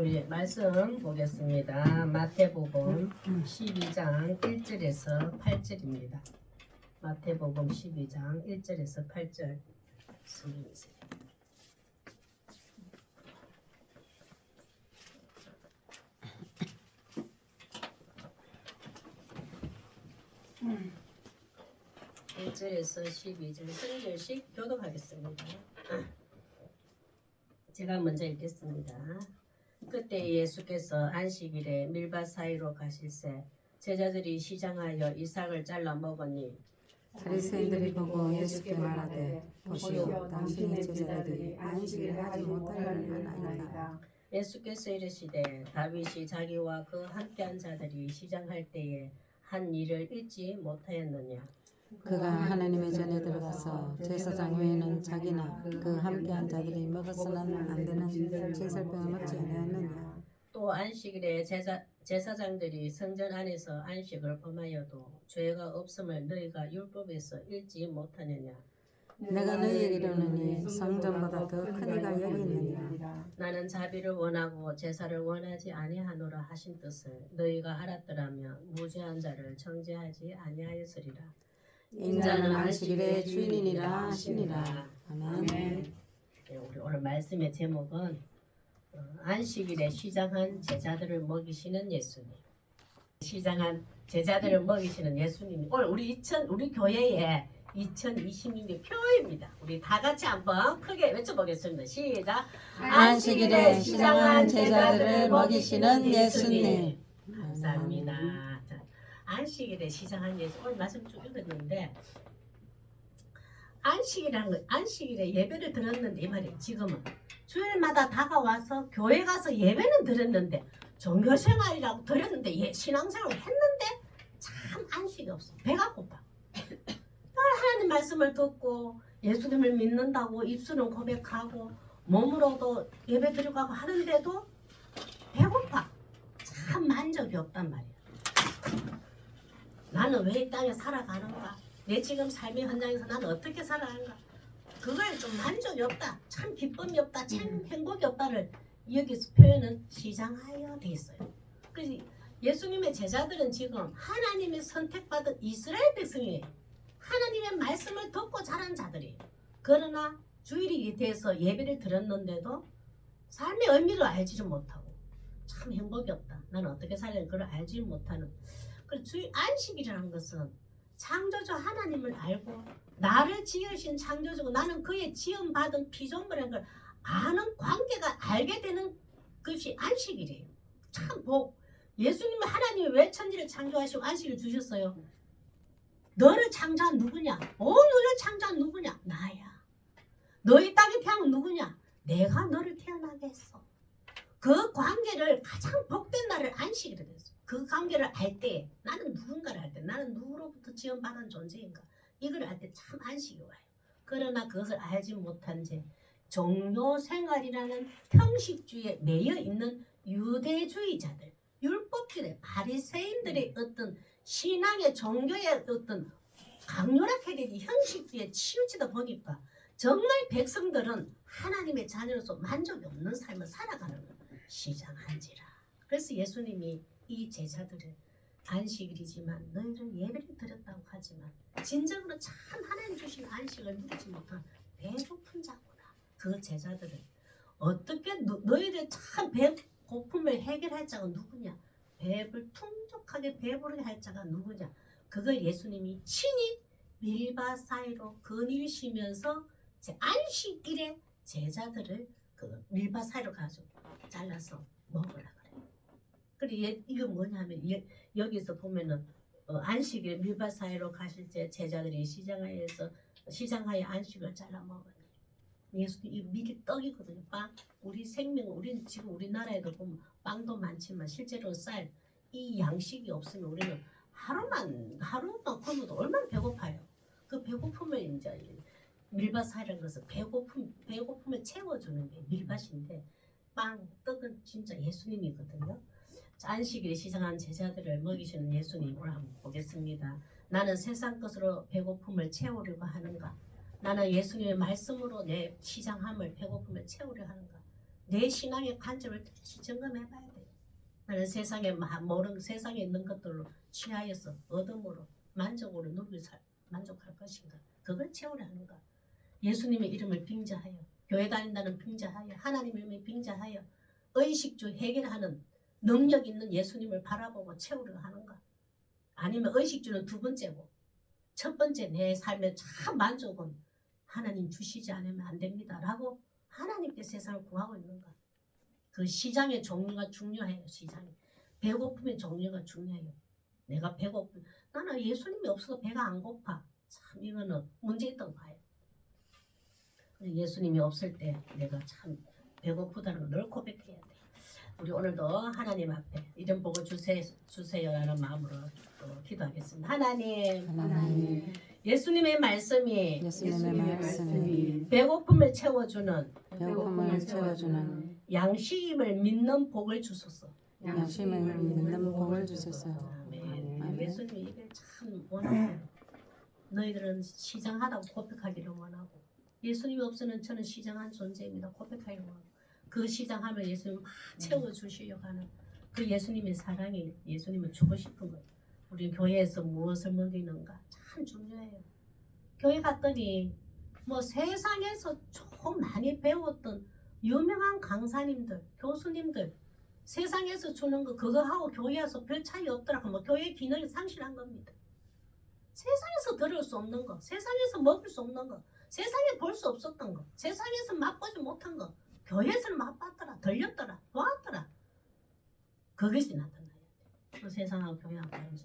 우리 말씀 보겠습니다. 마태복음 12장 1절에서 8절입니다. 마태복음 12장 1절에서 8절 말씀입니다. 일 1절에서 12절 한 절씩 교독하겠습니다. 제가 먼저 읽겠습니다. 그때 예수께서 안식일에 밀밭 사이로 가실새 제자들이 시장하여 이삭을 잘라 먹으니 바리새인들이 보고 예수께 말하되 보시오 당신의 제자들이 안식일에 하지 못하려는 하나이다. 예수께서 이르시되 다윗이 자기와 그 함께한 자들이 시장할 때에 한 일을 잊지 못하였느냐. 그가 하나님의 전에 들어가서 제사장 외에는 자기나 그 함께한 자들이 먹어서는 안 되는 진설병을 먹지 아니하였느냐. 또 안식일에 제사장들이 성전 안에서 안식을 범하여도 죄가 없음을 너희가 율법에서 읽지 못하느냐. 내가 너희에게 이르노니 성전보다 더 큰 이가 여기 있느니라. 나는 자비를 원하고 제사를 원하지 아니하노라 하신 뜻을 너희가 알았더라면 무죄한 자를 정죄하지 아니하였으리라. 인자는 안식일의 주인이니라 하시니라. 아멘. 네, 우리 오늘 말씀의 제목은 안식일에 시장한 제자들을 먹이시는 예수님. 시장한 제자들을 먹이시는 예수님. 오늘 우리 교회에 2026년 표입니다. 우리 다 같이 한번 크게 외쳐보겠습니다. 시작. 안식일에 시장한 제자들을 먹이시는 예수님. 감사합니다. 자, 안식일에 시장한 예수. 오늘 말씀 쭉 읽었는데 안식이라는 거, 안식일에 예배를 드렸는데 이 말이에요. 지금은 주일마다 다가와서 교회 가서 예배는 드렸는데 종교생활이라고 드렸는데 신앙생활을 했는데 참 안식이 없어. 배가 고파. 하나님 말씀을 듣고 예수님을 믿는다고 입술은 고백하고 몸으로도 예배 드리고 하는데도 배고파. 참 만족이 없단 말이야. 나는 왜 이 땅에 살아가는가? 내 지금 삶의 현장에서 나는 어떻게 살아가는가? 그거에 좀 만족이 없다. 참 기쁨이 없다. 참 행복이 없다를 여기서 표현은 시장하여 돼 있어요. 그래서 예수님의 제자들은 지금 하나님의 선택받은 이스라엘 백성이에요. 하나님의 말씀을 듣고 자란 자들이에요. 그러나 주일이 돼서 예배를 드렸는데도 삶의 의미를 알지를 못하고 참 행복이 없다. 나는 어떻게 살려야 그걸 알지 못하는. 그 주일 안식이라는 것은 창조주 하나님을 알고 나를 지으신 창조주고 나는 그의 지음받은 피조물인 걸 아는 관계가 알게 되는 것이 안식이래요. 참 복. 예수님은 하나님이 왜 천지를 창조하시고 안식을 주셨어요? 너를 창조한 누구냐? 너를 창조한 누구냐? 나야. 너희 땅에 태어난 누구냐? 내가 너를 태어나게 했어. 그 관계를 가장 복된 날을 안식이라 했어. 그 관계를 알 때 나는 누군가를 알 때 나는 누구로부터 지원받은 존재인가 이걸 알 때 참 안식이 와요. 그러나 그것을 알지 못한 채 종교생활이라는 형식주의에 매여 있는 유대주의자들, 율법주의, 바리새인들의 어떤 신앙의 종교의 어떤 강요하게 되는 형식주의에 치우치다 보니까 정말 백성들은 하나님의 자녀로서 만족이 없는 삶을 살아가는 시장한지라. 그래서 예수님이 이 제자들을 안식일이지만 너희는 예배를 드렸다고 하지만 진정으로 참 하나님 주신 안식을 누리지 못한 배고픈 자구나. 그 제자들을 어떻게 너희들 참 배고픔을 해결할 자가 누구냐? 배를 풍족하게 배부르게 할 자가 누구냐? 그걸 예수님이 친히 밀밭 사이로 거닐시면서 안식일에 제자들을 그 밀밭 사이로 가지고 잘라서 먹으라 그래요. 그리고 이거 뭐냐면 여기서 보면은 안식일 밀밭 사이로 가실 때 제자들이 시장하에 안식을 잘라 먹어요. 예수님 이 밀이 떡이거든요. 빵. 우리 생명 우리는 지금 우리나라에도 보면 빵도 많지만 실제로 쌀 이 양식이 없으면 우리는 하루만 굶어도 얼마나 배고파요. 그 배고픔을 이제 밀밭 사이라는 것은 배고픔을 채워주는 게 밀밭인데 빵, 떡은 진짜 예수님이거든요. 안식일에 시장한 제자들을 먹이시는 예수님을 한번 보겠습니다. 나는 세상 것으로 배고픔을 채우려고 하는가? 나는 예수님의 말씀으로 내 시장함을 배고픔을 채우려 하는가? 내 신앙의 관점을 다시 점검해봐야 돼요. 나는 세상에 모르는 세상에 있는 것들로 취하여서 얻음으로 만족으로 만족할 것인가? 그걸 채우려는가? 예수님의 이름을 빙자하여 교회 다닌다는 빙자하여 하나님의 이름을 빙자하여 의식주 해결하는 능력 있는 예수님을 바라보고 채우려 하는가? 아니면 의식주는 두 번째고 첫 번째 내 삶의 참 만족은 하나님 주시지 않으면 안 됩니다 라고 하나님께 세상을 구하고 있는가? 그 시장의 종류가 중요해요. 시장이 배고픔의 종류가 중요해요. 내가 배고픔 나는 예수님이 없어서 배가 안 고파. 참 이거는 문제 있다고 봐요. 예수님이 없을 때 내가 참 배고프다는 걸 늘 고백해야 돼. 우리 오늘도 하나님 앞에 이름 보고 주세요라는 마음으로 또 기도하겠습니다. 하나님, 예수님의 말씀이 배고픔을 채워주는 양식임을 믿는 복을 주소서. 양심을 믿는 복을 주소서. 아멘. 예수님이 이게 참 원하세요. 너희들은 시장하다고 고백하기를 원하고 예수님이 없으면 저는 시장한 존재입니다. 고백하기를 원하고 그 시장하면 예수님 막 채워주시려고 하는 그 예수님의 사랑이 예수님을 주고 싶은 거예요. 우리 교회에서 무엇을 먹이는가 참 중요해요. 교회 갔더니 뭐 세상에서 좀 많이 배웠던 유명한 강사님들, 교수님들 세상에서 주는 거 그거 하고 교회 와서 별 차이 없더라고. 뭐 교회 기능이 상실한 겁니다. 세상에서 들을 수 없는 거, 세상에서 먹을 수 없는 거, 세상에 볼 수 없었던 거, 세상에서 맛보지 못한 거 교회에서는 맛봤더라, 들렸더라, 보았더라. 그것이 나타나요. 그 세상하고 교회하고 다른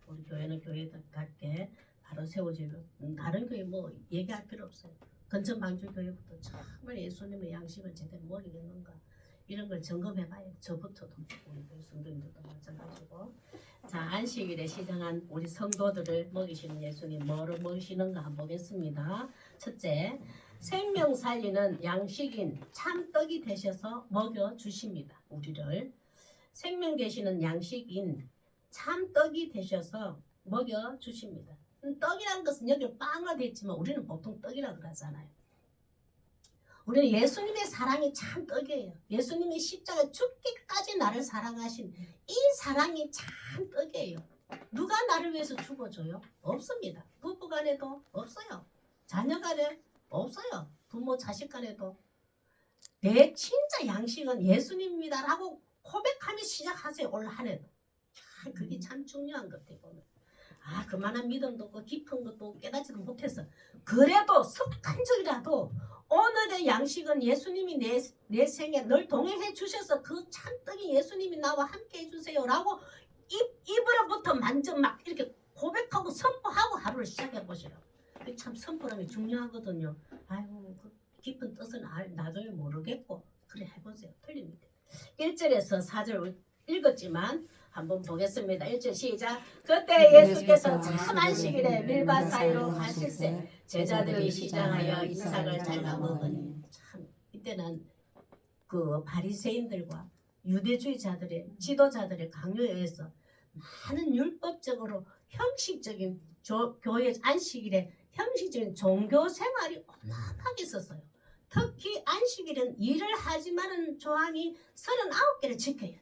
우리 교회는 교회 갈게 바로 세워지는 다른 교회 뭐 얘기할 필요 없어요. 근처 방주 교회부터 정말 예수님의 양식을 제대로 먹이겠는가 이런 걸 점검해봐야 저부터도 우리 성도님들도 마찬가지고. 자, 안식일에 시장한 우리 성도들을 먹이시는 예수님 뭐를 먹이시는가 한번 보겠습니다. 첫째, 생명 살리는 양식인 참떡이 되셔서 먹여주십니다. 우리를 생명 되시는 양식인 참떡이 되셔서 먹여주십니다. 떡이라는 것은 여기 빵으로 되어 있지만 우리는 보통 떡이라고 그러잖아요. 우리는 예수님의 사랑이 참 떡이에요. 예수님이 십자가 죽기까지 나를 사랑하신 이 사랑이 참 떡이에요. 누가 나를 위해서 죽어줘요? 없습니다. 부부간에도 없어요. 자녀간에 없어요. 부모 자식 간에도. 내 진짜 양식은 예수님입니다라고 고백하며 시작하세요. 올 한 해도. 그게 참 중요한 것 같아요. 그만한 믿음도 없고 깊은 것도 깨닫지도 못해서 그래도 습관적이라도 오늘의 양식은 예수님이 내 생에 늘 동행해 주셔서 그 참떡이 예수님이 나와 함께 해주세요 라고 입으로부터 만져 막 이렇게 고백하고 선포하고 하루를 시작해 보시라고. 참 선포라는 게 중요하거든요. 아이고 그 깊은 뜻은 나중에 모르겠고 그래 해보세요. 틀립니다. 1절에서 4절 읽었지만 한번 보겠습니다. 1절 시작. 그때 예수께서 참 안식일에 밀밭 사이로 가실새 제자들이 시장하여 이삭을 잘라 먹으니. 참 이때는 그 바리새인들과 유대주의자들의 지도자들의 강요에 의해서 많은 율법적으로 형식적인 교회 안식일에 형식적인 종교 생활이 엄청나게 있었어요. 특히 안식일은 일을 하지만은 조항이 39개를 지켜야 돼요.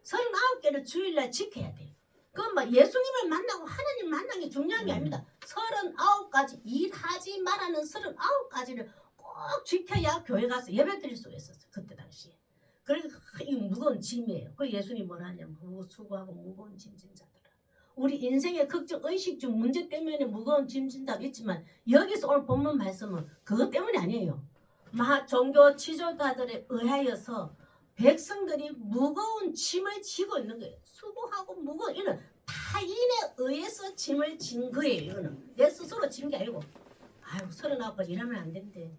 39개를 주일날 지켜야 돼요. 그건 뭐 예수님을 만나고 하나님 만나는 게 중요한 게 아닙니다. 39가지 일하지 말라는 39가지를 꼭 지켜야 교회 가서 예배 드릴 수가 있었어요. 그때 당시에. 그러니까 이 무거운 짐이에요. 그 예수님 뭐라 하냐면 수고하고 무거운 짐 진 자들아. 우리 인생의 걱정 의식주 문제 때문에 무거운 짐 진 자도 있지만 여기서 오늘 본문 말씀은 그것 때문이 아니에요. 종교 지도자들에 의하여서 백성들이 무거운 짐을 지고 있는 거예요. 수고하고 무거운 이는 타인에 의해서 짐을 진 거예요. 이거는 내 스스로 진 게 아니고 39까지 일하면 안 된대.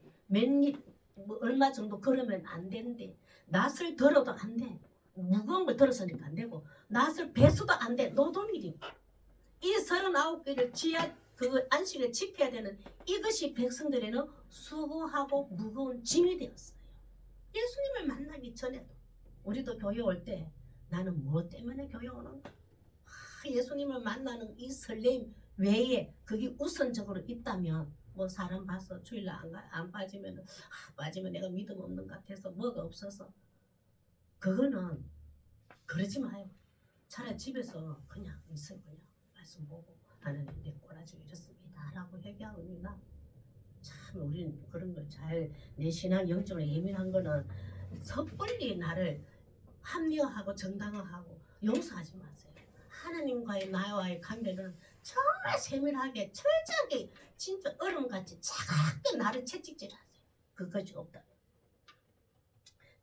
얼마 정도 걸으면 안 된대. 낫을 들어도 안 돼. 무거운 걸 들었으니까 안 되고 낫을 배수도 안 돼. 노동일이. 이 39개를 그 안식을 지켜야 되는 이것이 백성들에는 수고하고 무거운 짐이 되었어요. 예수님을 만나기 전에도 우리도 교회 올 때 나는 무엇 때문에 교회 오는가? 예수님을 만나는 이 설렘 외에 그게 우선적으로 있다면 뭐 사람 봐서 주일날 안 빠지면 빠지면 내가 믿음 없는 것 같아서 뭐가 없어서 그거는 그러지 마요. 차라리 집에서 그냥 있어요. 그냥 말씀 보고 하나님 내 꼬라지 이렇습니다 라고 얘기합니다. 참 우리는 그런 걸 잘 내 신앙 영적으로 예민한 거는 섣불리 나를 합리화하고 정당화하고 용서하지 마세요. 하나님과의 나와의 관계는 정말 세밀하게 철저하게 진짜 얼음같이 차갑게 나를 채찍질하세요. 그것이 없다.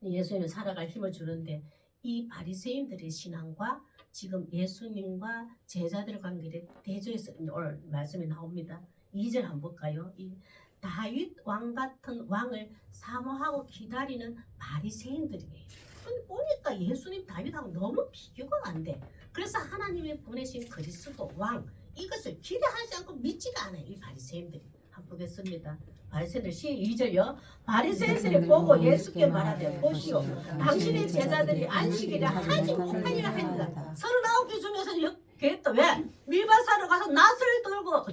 예수님은 살아갈 힘을 주는데 이 바리새인들의 신앙과 지금 예수님과 제자들 관계를 대조해서 오늘 말씀이 나옵니다. 2절 한번 볼까요? 이 다윗 왕 같은 왕을 사모하고 기다리는 바리새인들이에요. 근데 보니까 예수님 다윗하고 너무 비교가 안 돼. 그래서 하나님이 보내신 그리스도 왕 이것을 기대하지 않고 믿지가 않아요. 이 바리새인들이. 한번 보겠습니다. 바리새인들 2절요. 바리새인들이 보고 예수께 말하되 보시오 당신의 제자들이 안식일에 하지 못하니라 했느라 39개 중에서 그랬다. 왜? 밀밭사로 가서 낫을 들고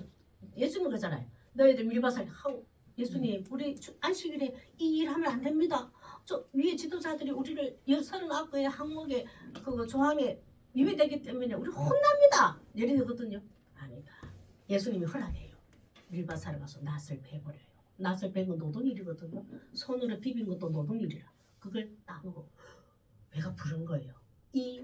예수님 그러잖아요. 너희들 밀밭을 하고 예수님 우리 안식일에 이 일하면 안 됩니다. 저 위에 지도자들이 우리를 39개의 항목에 그 조항에 위배되기 때문에 우리 혼납니다. 이러거든요. 아니다. 예수님이 허락해요. 밀밭사로 가서 낫을 베버려요. 낫을 벤 건 노동일이거든요. 손으로 비빈 것도 노동일이라. 그걸 따먹고 배가 부른 거예요. 이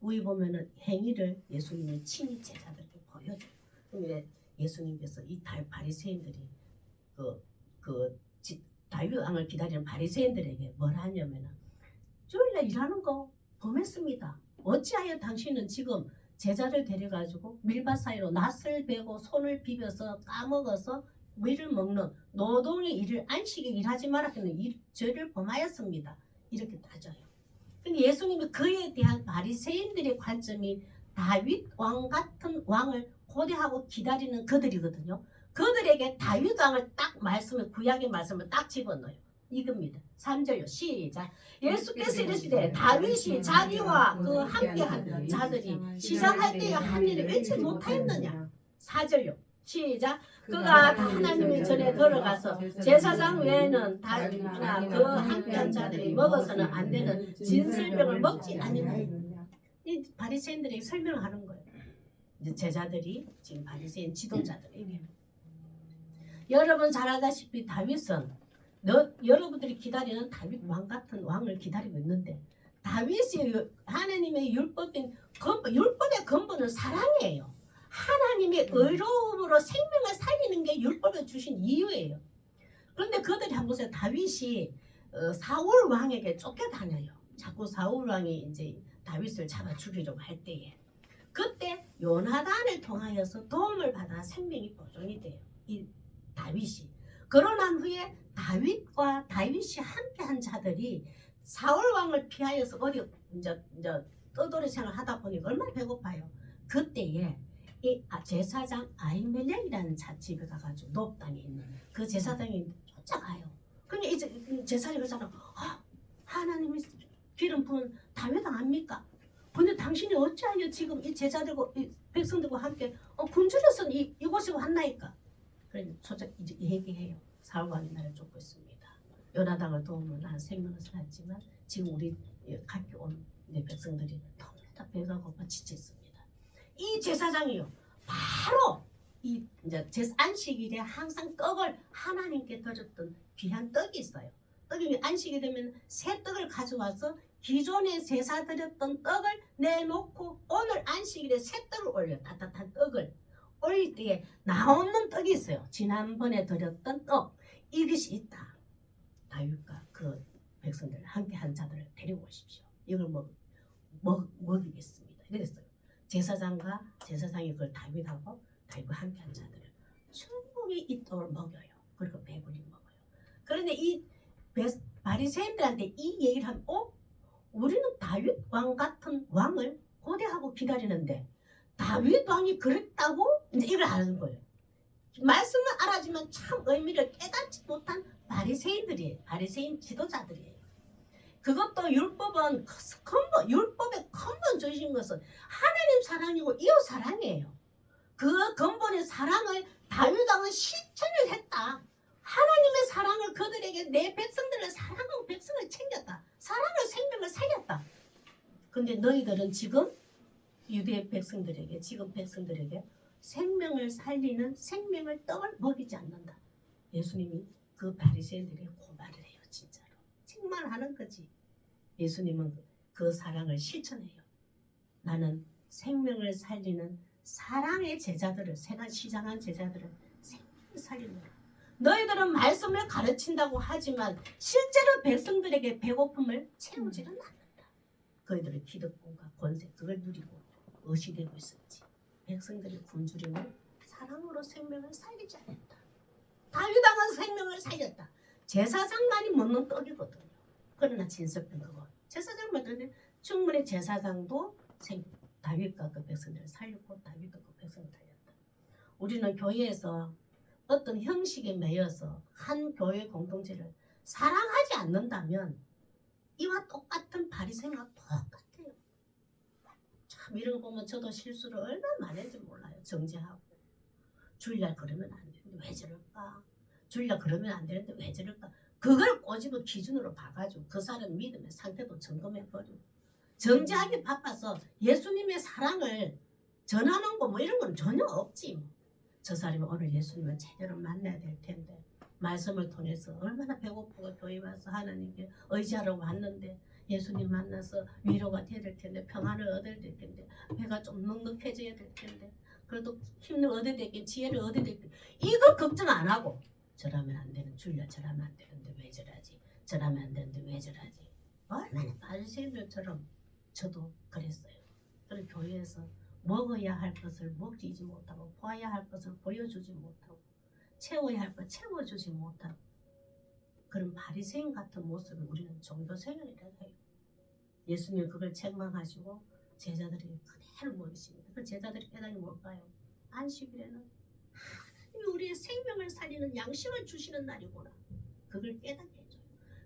위에 보면은 행위를 예수님이 친히 제자들에게 보여줘요. 근데 예수님께서 이 바리새인들이 다윗 왕을 기다리는 바리새인들에게 뭘 하냐면은 주일날 일하는 거 범했습니다. 어찌하여 당신은 지금 제자를 데려가지고 밀밭 사이로 낫을 베고 손을 비벼서 까먹어서 위를 먹는 노동의 일을 안식에 일하지 말았다는 이 죄를 범하였습니다. 이렇게 따져요. 근데 예수님이 그에 대한 바리새인들의 관점이 다윗 왕 같은 왕을 고대하고 기다리는 그들이거든요. 그들에게 다윗 왕을 딱 말씀을 구약의 말씀을 딱 집어넣어요. 이겁니다. 3절요. 시작. 예수께서 이르시되 다윗이 자기와 그 함께한 자들이 시작할 때에 한 일을 잊지 못하였느냐. 4절요. 시작. 그가 하나님의 전에 들어가서 제사장 외에는 다윗이나 그 함께한 자들이 먹어서는 안 되는 진설병을 먹지 아니하였느냐. 이 바리새인들이 설명하는 거예요. 이제 제자들이 지금 바리새인 지도자들에게 여러분 잘 알다시피 다윗은 여러분들이 기다리는 다윗 왕 같은 왕을 기다리고 있는데 다윗이 하나님의 율법의 근본은 사랑이에요. 하나님의 의로움으로 생명을 살리는 게 율법을 주신 이유예요. 그런데 그들이 한번 보세요. 다윗이 사울 왕에게 쫓겨다녀요. 자꾸 사울 왕이 이제 다윗을 잡아 죽이려고 할 때에 그때 요나단을 통하여서 도움을 받아 생명이 보존이 돼요. 이 다윗이. 그러난 후에 다윗과 다윗이 함께한 자들이 사울 왕을 피하여서 이제 떠돌이 생활을 하다 보니 얼마나 배고파요. 그때에 이 제사장 아히멜렉이라는 집에 가가지고 높당에 있는 그 제사장이 쫓아가요. 근데 이제 제사장이 그러잖아. 하나님이 기름 부은 다윗 아닙니까? 근데 당신이 어찌하여 지금 이 제자들과 이 백성들과 함께 굶주려서 이곳에 왔나이까? 그래 초작 이제 얘기해요. 사울왕이 나를 쫓고 있습니다. 요나단을 도우면 난 생명을 살았지만 지금 우리 각기 온 내 백성들이 너무 다 배가 고파 지쳤습니다. 이 제사장이요. 바로 이 이제 안식일에 항상 떡을 하나님께 드렸던 귀한 떡이 있어요. 떡이 안식이 되면 새 떡을 가져와서 기존에 제사 드렸던 떡을 내놓고 오늘 안식일에 새 떡을 올려 따뜻한 떡을 올릴 때에 나오는 떡이 있어요. 지난번에 드렸던 떡 이것이 있다. 다윗과 그 백성들 함께 한 자들을 데리고 오십시오. 이걸 먹이겠습니다. 이랬어요. 제사장이 그걸 다윗과 함께 한 자들을 충분히 이 떡을 먹여요. 그리고 배불리 먹어요. 그런데 이 바리새인들한테 이 얘기를 하면 우리는 다윗 왕 같은 왕을 고대하고 기다리는데 다윗 왕이 그랬다고 이제 이걸 하는 거예요. 말씀은 알아주면 참 의미를 깨닫지 못한 바리새인들이에요. 바리새인 지도자들이에요. 그것도 율법의 근본 주신 것은 하나님 사랑이고 이웃 사랑이에요. 그 근본의 사랑을 다윗 왕은 실천을 했다. 하나님의 사랑을 그들에게 내 백성들을 사랑하고 백성을 챙겼다. 사랑을 생명을 살렸다. 근데 너희들은 지금 유대 백성들에게 지금 백성들에게 생명을 살리는 생명을 떡을 먹이지 않는다. 예수님이 그 바리새인들에게 고발을 해요. 진짜로. 책망하는 거지. 예수님은 그 사랑을 실천해요. 나는 생명을 살리는 사랑의 제자들을 시장한 제자들을 생명을 살리노라. 너희들은 말씀을 가르친다고 하지만 실제로 백성들에게 배고픔을 채우지는 않는다. 그들의 기득권과 권세 그걸 누리고 의시되고 있었지. 백성들이 굶주림을 사랑으로 생명을 살리지 않았다. 다윗 왕은 생명을 살렸다. 제사장만이 먹는 떡이거든요. 그러나 진섭된 그거 제사장만 충분히 제사장도 다윗과 그 백성들을 살렸고 다윗도 그 백성을 살렸다. 우리는 교회에서 어떤 형식에 매여서 한 교회 공동체를 사랑하지 않는다면 이와 똑같은 바리새인과 똑같아요. 참 이런 거 보면 저도 실수를 얼마나 많이 했는지 몰라요. 정죄하고 주일날 그러면 안 되는데 왜 저럴까? 주일날 그러면 안 되는데 왜 저럴까? 그걸 꼬집어 기준으로 봐가지고 그 사람 믿음의 상태도 점검해버리고 정죄하기 바빠서 예수님의 사랑을 전하는 거 뭐 이런 건 전혀 없지. 저 사람이 오늘 예수님을 제대로 만나야 될 텐데 말씀을 통해서 얼마나 배고프고 교회 와서 하나님께 의지하러 왔는데 예수님 만나서 위로가 돼야 될 텐데 평안을 얻어야 될 텐데 배가 좀 넉넉해져야 될 텐데 그래도 힘을 얻어야 되겠 지혜를 얻어야 되겠 이거 걱정 안 하고 저라면 안 되는 주일날 저라면 안 되는데 왜 저러지 저라면 안 되는데 왜 저러지 얼마나 바리새인들처럼 저도 그랬어요. 그래서 교회에서 먹어야 할 것을 먹이지 못하고 보아야 할 것을 보여주지 못하고 채워야 할 것 채워주지 못하고 그런 바리새인 같은 모습을 우리는 종교생활이라 해요. 예수님 그걸 책망하시고 제자들이 그대로 모이십니다. 그 제자들이 깨달은 뭘까요? 안식일에는 하나님이 우리의 생명을 살리는 양식을 주시는 날이구나. 그걸 깨닫게 해줘요.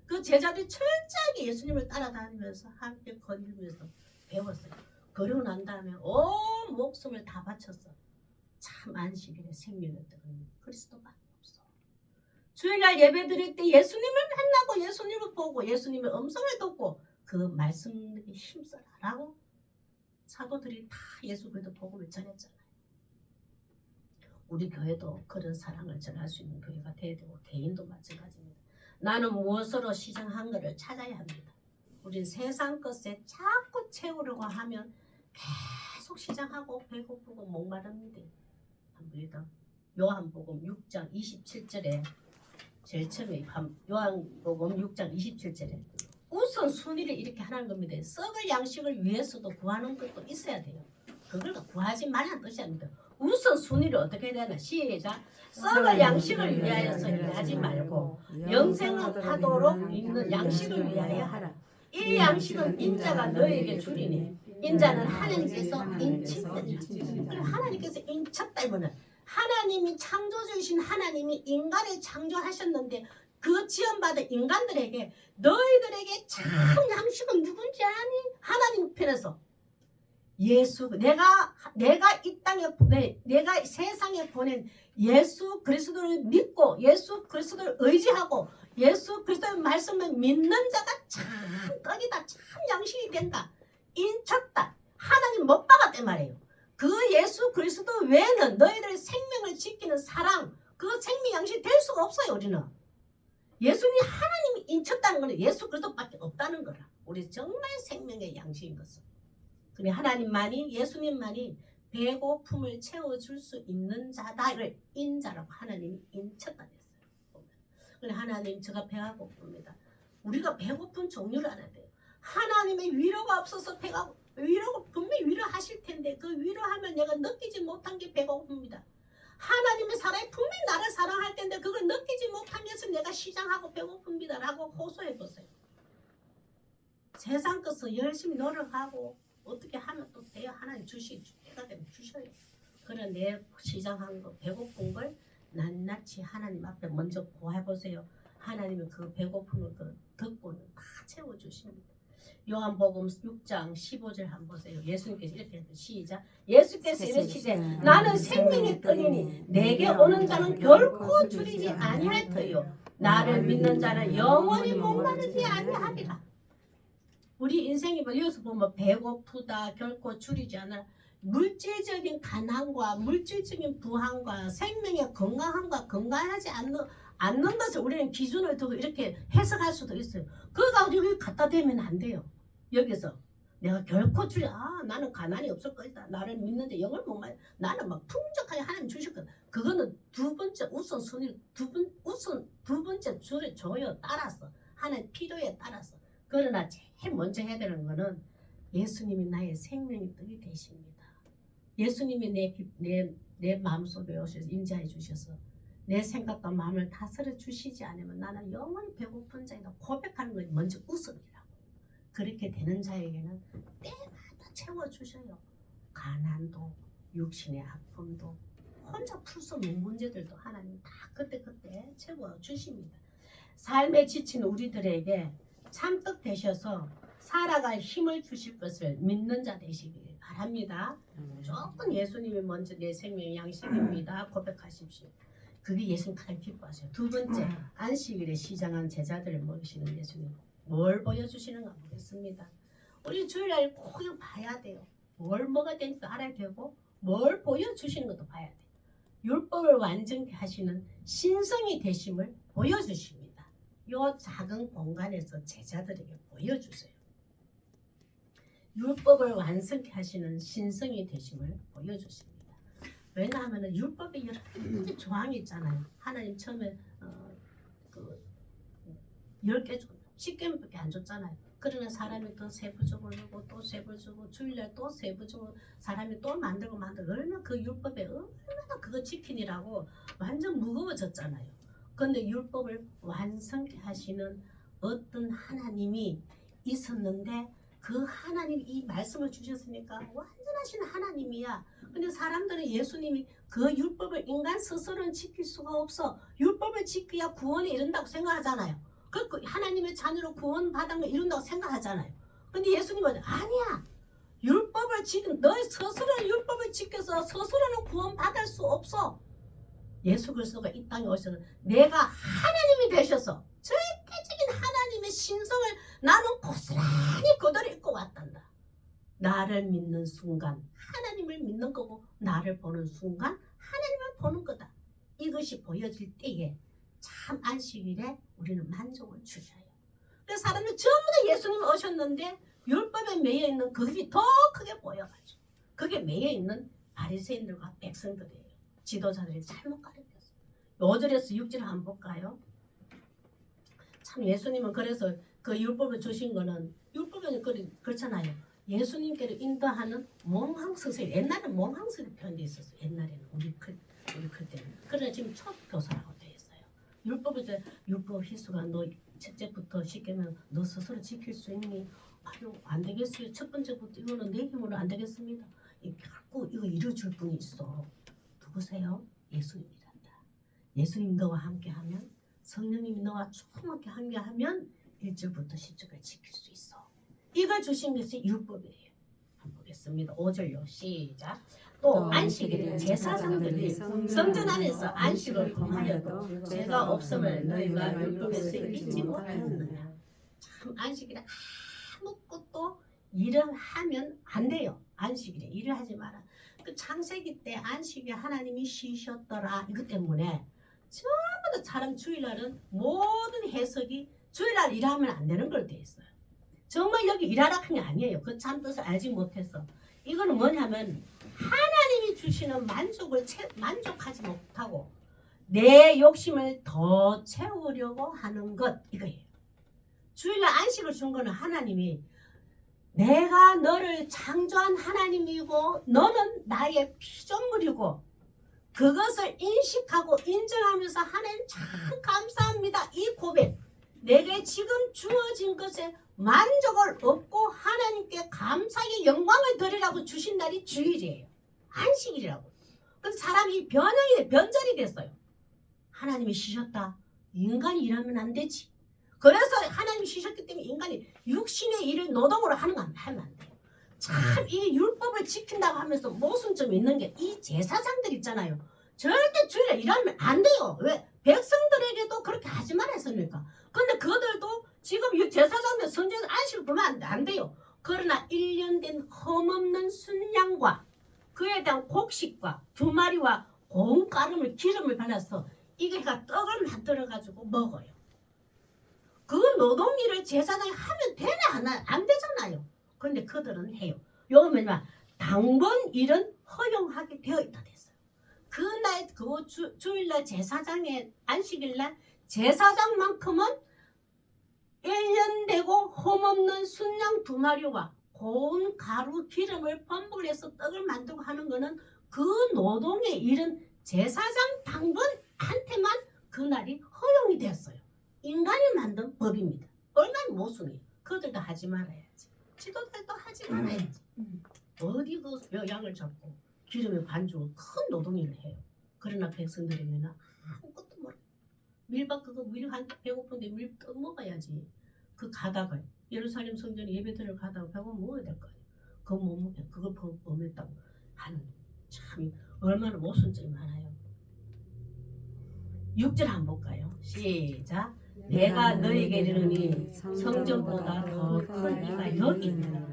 그 제자들이 철저하게 예수님을 따라다니면서 함께 거닐면서 배웠어요. 그러고 난 다음에 온 목숨을 다 바쳤어. 참 안식일에 생명이었던 그리스도밖에 없어. 주일날 예배 드릴 때 예수님을 만나고 예수님을 보고 예수님의 음성을 듣고 그 말씀에 힘써라라고 사도들이 다 예수 그리스도 복음을 전했잖아요. 우리 교회도 그런 사랑을 전할 수 있는 교회가 돼야 되고 개인도 마찬가지입니다. 나는 무엇으로 시장한 것을 찾아야 합니다. 우린 세상 것에 자꾸 채우려고 하면 계속 시장하고 배고프고 목마릅니다. 한번 요한복음 6장 27절에 제일 처음에 요한복음 6장 27절에 우선 순위를 이렇게 하는 겁니다. 썩을 양식을 위해서도 구하는 것도 있어야 돼요. 그걸 구하지 말라는 뜻이 아닙니다. 우선 순위를 어떻게 해야 되나? 시작. 썩을 양식을 위하여서 일하지 말고 영생을 하도록 있는 양식을 위하여 하라. 이 양식은 인자가 너에게 주리니 인자는 하나님께서 인쳤다. 하나님께서 인쳤다 이거는 하나님이 창조주이신 하나님이 인간을 창조하셨는데 그 지원받은 인간들에게 너희들에게 참 양식은 누군지 아니? 하나님 편에서 예수 내가 이 땅에 내가 세상에 보낸 예수 그리스도를 믿고 예수 그리스도를 의지하고 예수 그리스도의 말씀을 믿는 자가 참 떡이다 참 양식이 된다 인쳤다 하나님 못 박았단 말이에요. 그 예수 그리스도 외에는 너희들의 생명을 지키는 사랑 그 생명 양식이 될 수가 없어요. 우리는 예수님 하나님이 인쳤다는 것은 예수 그리스도밖에 없다는 거라. 우리 정말 생명의 양식인 것은 그래 하나님만이 예수님만이 배고픔을 채워줄 수 있는 자다를 인자라고 하나님이 인쳤다 했어요. 그래 하나님 제가 배가 고픕니다. 우리가 배고픈 종류를 알아야 돼요. 하나님의 위로가 없어서 배가 위로가 분명히 위로하실 텐데 그 위로하면 내가 느끼지 못한 게 배고픕니다. 하나님의 사랑이 분명히 나를 사랑할 텐데 그걸 느끼지 못한 것을 내가 시장하고 배고픕니다 라고 호소해 보세요. 세상 것을 열심히 노력하고 어떻게 하면 또 돼요. 하나님 때가 되면 주셔요. 그런 내 시장한 거 배고픈 걸 낱낱이 하나님 앞에 먼저 구해보세요. 하나님은 그 배고픔을 그 듣고는 다 채워주십니다. 요한복음 6장 15절 한번 보세요. 예수님께서 이렇게 했어요. 시작. 예수께서 이르시되 나는 생명의 떡이니 내게 오는 자는 결코 줄이지 아니할 터요. 나를 믿는 자는 영원히 목마르지 아니하리라. 우리 인생이 여기서 보면 배고프다 결코 줄이지 않아. 물질적인 가난과 물질적인 부함과 생명의 건강함과 건강하지 않는 것을 우리는 기준을 두고 이렇게 해석할 수도 있어요. 그거 가지고 여기 갖다 대면 안 돼요. 여기서 내가 결코 나는 가난이 없을 것이다. 나를 믿는데 영을 못 말. 나는 막 풍족하게 하나님 주셨거든. 그거는 두 번째 우선순위 두 번째 줄을 줘요. 따라서 하나님 필요에 따라서. 그러나 제일 먼저 해야 되는 거는 예수님이 나의 생명의 떡이 되십니다. 예수님이 내 마음속에 오셔서 임재해 주셔서 내 생각과 마음을 다스려 주시지 않으면 나는 영원히 배고픈 자이다 고백하는 것이 먼저 우선이라고. 그렇게 되는 자에게는 때마다 채워주셔요. 가난도 육신의 아픔도 혼자 풀 수 없는 문제들도 하나님 다 그때그때 채워주십니다. 삶에 지친 우리들에게 참떡 되셔서 살아갈 힘을 주실 것을 믿는 자 되시길 바랍니다. 무조건 예수님이 먼저 내 생명의 양식입니다. 고백하십시오. 그게 예수님 가장 기뻐하세요. 두 번째, 안식일에 시장한 제자들을 먹이시는 예수님. 뭘 보여주시는가 보겠습니다. 우리 주일날 꼭 이거 봐야 돼요. 뭘 먹어야 되는지도 알아야 되고 뭘 보여주시는 것도 봐야 돼요. 율법을 완전히 하시는 신성이 되심을 보여주십니다. 요 작은 공간에서 제자들에게 보여주세요. 율법을 완성케 하시는 신성이 되심을 보여주십니다. 왜냐하면 율법에 여러 가지 조항이 있잖아요. 하나님 처음에 10개 줬 10개밖에 안 줬잖아요. 그러나 사람이 또 세부적으로 주고 또 세부적으로 주일날 또 세부적으로 사람이 또 만들고 얼마나 그 율법에 얼마나 그거 지키니라고 완전 무거워졌잖아요. 그런데 율법을 완성케 하시는 어떤 하나님이 있었는데 그 하나님 이 말씀을 주셨으니까 완전하신 하나님이야. 근데 사람들은 예수님이 그 율법을 인간 스스로는 지킬 수가 없어. 율법을 지켜야 구원에 이른다고 생각하잖아요. 그 하나님의 자녀로 구원 받은 거 이룬다고 생각하잖아요. 근데 예수님은 아니야. 율법을 지kin 너 스스로는 율법을 지켜서 스스로는 구원 받을 수 없어. 예수 그리스도가 이 땅에 오셔서 내가 하나님이 되셔서 절대적인 하나님의 신성을 나는 고스란히 그대로 입고 왔단다. 나를 믿는 순간 하나님을 믿는 거고 나를 보는 순간 하나님을 보는 거다. 이것이 보여질 때에 참 안식일에 우리는 만족을 주셔요. 그래서 사람들이 전부 다 예수님 오셨는데 율법에 매여있는 그것이 더 크게 보여가지고 그게 매여있는 바리새인들과 백성들이에요. 지도자들이 잘못 가르쳤어요. 5절에서 6절 한번 볼까요? 참 예수님은 그래서 그 율법을 주신 거는 율법은 그렇잖아요. 예수님께로 인도하는 몽항성서 옛날에는 몽항성서 표현되어 있었어요. 옛날에는 우리 클 때는. 그러나 지금 초교사라고 되어 있어요. 율법 희수가 너 첫째부터 시키면 너 스스로 지킬 수 있니? 아유 안 되겠어요. 첫 번째부터 이거는 내 힘으로 안 되겠습니다. 결국 이거 이루어줄 분이 있어. 누구세요? 예수님이란다. 예수님 너와 함께하면 성령님이 너와 조금밖에 함께하면 1절부터 10절까지 지킬 수 있어. 이걸 주신 것이 율법이에요. 한번 보겠습니다. 5절요. 시작. 또 안식일에 제사장들이 성전 안에서 안식을 범하여도 죄가 없음을 너희가 율법에서 잊지 못하였느냐. 참 안식일에 아무것도 일을 하면 안 돼요. 안식일에 일을 하지 마라. 그 창세기 때 안식일에 하나님이 쉬셨더라. 이것 때문에 전부 다 사람 주일날은 모든 해석이 주일날 일하면 안 되는 걸 돼 있어요. 정말 여기 일하라 한 게 아니에요. 그 참 뜻을 알지 못해서. 이거는 뭐냐면 하나님이 주시는 만족하지 못하고 내 욕심을 더 채우려고 하는 것 이거예요. 주일날 안식을 준 거는 하나님이 내가 너를 창조한 하나님이고 너는 나의 피조물이고 그것을 인식하고 인정하면서 하나님 참 감사합니다. 이 고백 내게 지금 주어진 것에 만족을 얻고 하나님께 감사의 영광을 드리라고 주신 날이 주일이에요. 안식일이라고. 그래서 사람이 변절이 됐어요. 하나님이 쉬셨다. 인간이 일하면 안 되지. 그래서 하나님 쉬셨기 때문에 인간이 육신의 일을 노동으로 하는 거 하면 안 돼요. 참 이 율법을 지킨다고 하면서 모순점이 있는 게 이 제사장들 있잖아요. 절대 주일에 일하면 안 돼요. 왜? 백성들에게도 그렇게 하지 말았습니까? 근데 그들도 지금 이 제사장들 선제에서 안식을 보면 안 돼요. 그러나 1년 된 흠없는 순양과 그에 대한 곡식과 2마리와 고운 가름을 기름을 발라서 이게가 떡을 만들어 가지고 먹어요. 그 노동일을 제사장이 하면 되나 안 되잖아요. 그런데 그들은 해요. 요거 뭐냐 당번 일은 허용하게 되어 있다 됐어요. 그날 그 주일날 제사장의 안식일날 제사장만큼은 1년 되고 흠없는 순양 2마리와 고운 가루 기름을 번복해서 떡을 만들고 하는 거는 그 노동의 일은 제사장 당번한테만 그날이 허용이 됐어요. 인간이 만든 법입니다. 얼마나 모순이에요. 그들도 하지 말아야지. 지도들도 하지 말아야지. 어디 그 양을 잡고 기름에 반죽을 큰 노동일을 해요. 그러나 백성들에게는 아무것도 몰라. 밀밥 그거 밀한 배고픈데 밀떡 먹어야지. 그 가다가 예루살렘 성전에 예배드리러 가다가 배고 먹어야 될 거 아니에요. 그거 못 먹게 그걸 범했다고 하는 참 얼마나 모순점이 많아요. 6절 한번 볼까요? 시작. 내가 너에게 이르노니 성전보다 더 큰 이가 여기 있느니라.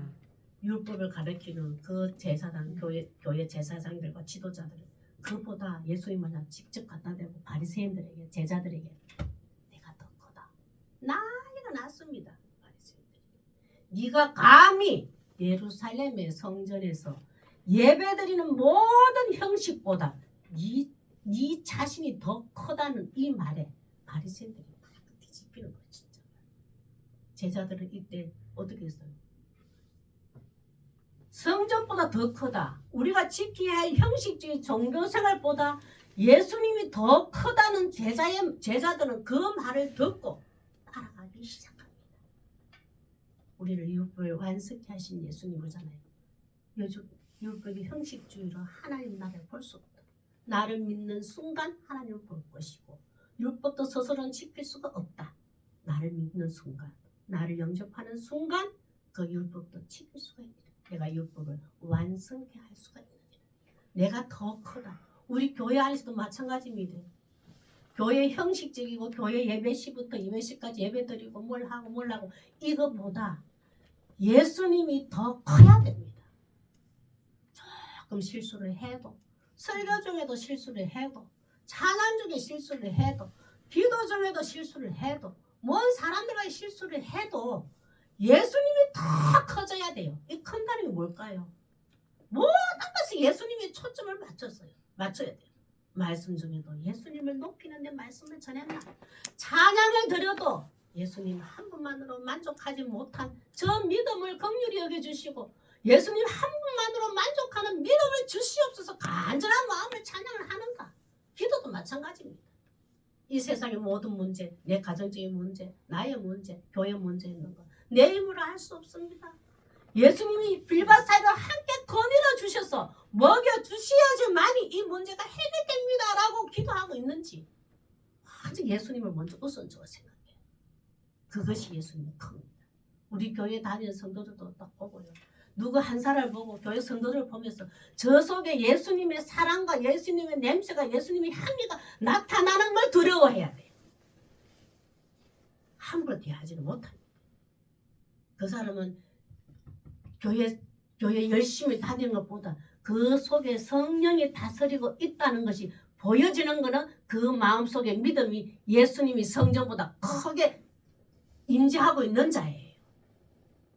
율법을 가르치는 그 제사장 교회 제사장들과 지도자들은 그보다 예수님을 직접 갖다 대고 바리새인들에게 제자들에게 내가 더 크다. 나이가 낮습니다. 바리새인들이. 네가 감히 예루살렘의 성전에서 예배드리는 모든 형식보다 네 자신이 더 크다는 이 말에 바리새인들이 막 뒤집히는 거예요. 진짜. 제자들은 이때 어떻게 했어요? 성전보다 더 크다. 우리가 지켜야 할 형식주의 종교생활보다 예수님이 더 크다는 제자들은 그 말을 듣고 따라가기 시작합니다. 우리를 율법을 완성케 하신 예수님이잖아요. 요즘 율법이 형식주의로 하나님 나라를 볼 수 없다. 나를 믿는 순간 하나님을 볼 것이고 율법도 스스로는 지킬 수가 없다. 나를 믿는 순간, 나를 영접하는 순간 그 율법도 지킬 수가 있다. 내가 율법을 완성케 할 수가 있는 내가 더 크다. 우리 교회 안에서도 마찬가지입니다. 교회 형식적이고 교회 예배시부터 예배시까지 예배드리고 뭘 하고 이것보다 예수님이 더 커야 됩니다. 조금 실수를 해도 설교 중에도 실수를 해도 찬양 중에 실수를 해도 기도 중에도 실수를 해도 뭔 사람들과의 실수를 해도 예수님이 더 커져야 돼요. 이 큰다는 게 뭘까요? 모든 것이 예수님이 초점을 맞춰야 돼요. 말씀 중에도 예수님을 높이는 데 말씀을 전했나? 찬양을 드려도 예수님 한 분만으로 만족하지 못한 저 믿음을 긍휼히 여겨주시고 예수님 한 분만으로 만족하는 믿음을 주시옵소서 간절한 마음을 찬양을 하는가? 기도도 마찬가지입니다. 이 세상의 모든 문제, 내 가정적인 문제, 나의 문제, 교회 문제 있는 거 내 힘으로 할 수 없습니다. 예수님이 빌바사이를 함께 거닐어 주셔서 먹여 주셔야지만이 이 문제가 해결됩니다 라고 기도하고 있는지 아직 예수님을 먼저 우선적으로 생각해요. 그것이 예수님의 큽니다. 우리 교회 다니는 성도들도 딱 보고요. 누구 한 사람을 보고 교회 성도들을 보면서 저 속에 예수님의 사랑과 예수님의 냄새가 예수님의 향기가 나타나는 걸 두려워해야 돼요. 함부로 대하지는 못합니다. 그 사람은 교회 열심히 다니는 것보다 그 속에 성령이 다스리고 있다는 것이 보여지는 것은 그 마음속에 믿음이 예수님이 성전보다 크게 임재하고 있는 자예요.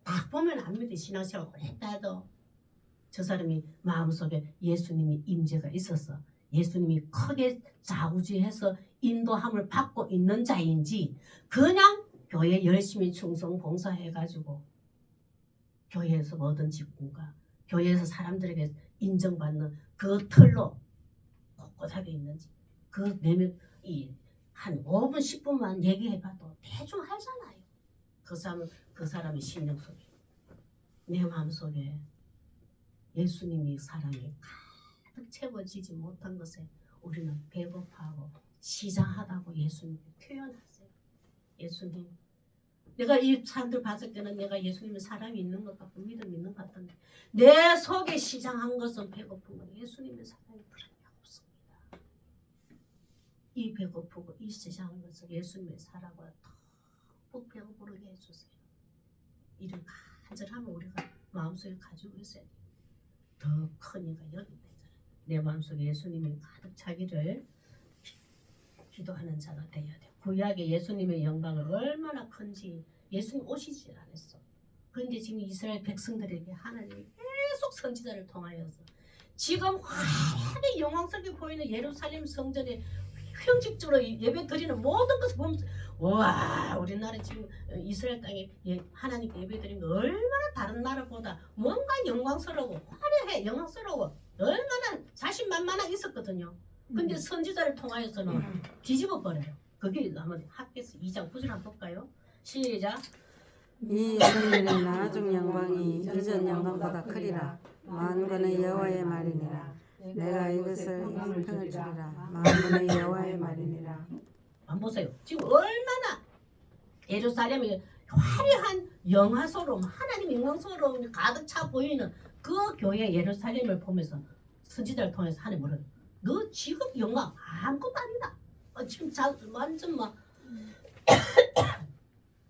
딱 보면 압니다. 신앙생활을 했다 해도 저 사람이 마음속에 예수님이 임재가 있어서 예수님이 크게 좌우지해서 인도함을 받고 있는 자인지 그냥 교회 열심히 충성 봉사해가지고 교회에서 얻은 직분과 교회에서 사람들에게 인정받는 그 틀로 꼿꼿하게 있는지 그 내면 한 5분 10분만 얘기해봐도 대충 하잖아요. 그 사람의 심령 속에 내 마음속에 예수님이 사랑이 가득 채워지지 못한 것에 우리는 배고파하고 시장하다고 예수님께 표현하세요. 예수님 내가 이 사람들 봤을 때는 내가 예수님의 사랑이 있는 것 같고 믿음이 있는 것 같던데 내 속에 시장한 것은 배고픔은 예수님의 사랑이 불안이 없습니다. 이 배고프고 이 시장한 것은 예수님의 사랑과 더 배고프게 해주세요. 이를 간절하면 우리가 마음속에 가지고 있어야 돼요. 더 큰 이가 여기 되잖아요. 내 마음속에 예수님이 가득 차기를 기도하는 자가 되어야 돼요. 구약의 예수님의 영광을 얼마나 큰지 예수님 오시질 않았어. 그런데 지금 이스라엘 백성들에게 하나님이 계속 선지자를 통하여서 지금 화려하게 영광스럽게 보이는 예루살렘 성전에 형식적으로 예배 드리는 모든 것을 보면서 와 우리나라 지금 이스라엘 땅에 하나님께 예배 드리는 거 얼마나 다른 나라보다 뭔가 영광스러워 화려해 영광스러워 얼마나 자신만만하게 있었거든요. 근데 선지자를 통하여서는 뒤집어 버려요. 그게 한번 학개서 2장 9절 한번 볼까요? 시작. 이 성민의 나중 영광이 이전 영광보다 크리라. 만군의 여호와의 말이니라. 내가 이것을 평을 주리라. 만군의 여호와의 말이니라. 안 보세요. 지금 얼마나 예루살렘이 화려한 영화소로 하나님 영광스러운 가득 차 보이는 그 교회 예루살렘을 보면서 선지자를 통해서 하나님 뭐래요? 너 지금 영광 아무것도 아니다. 지금 완전 막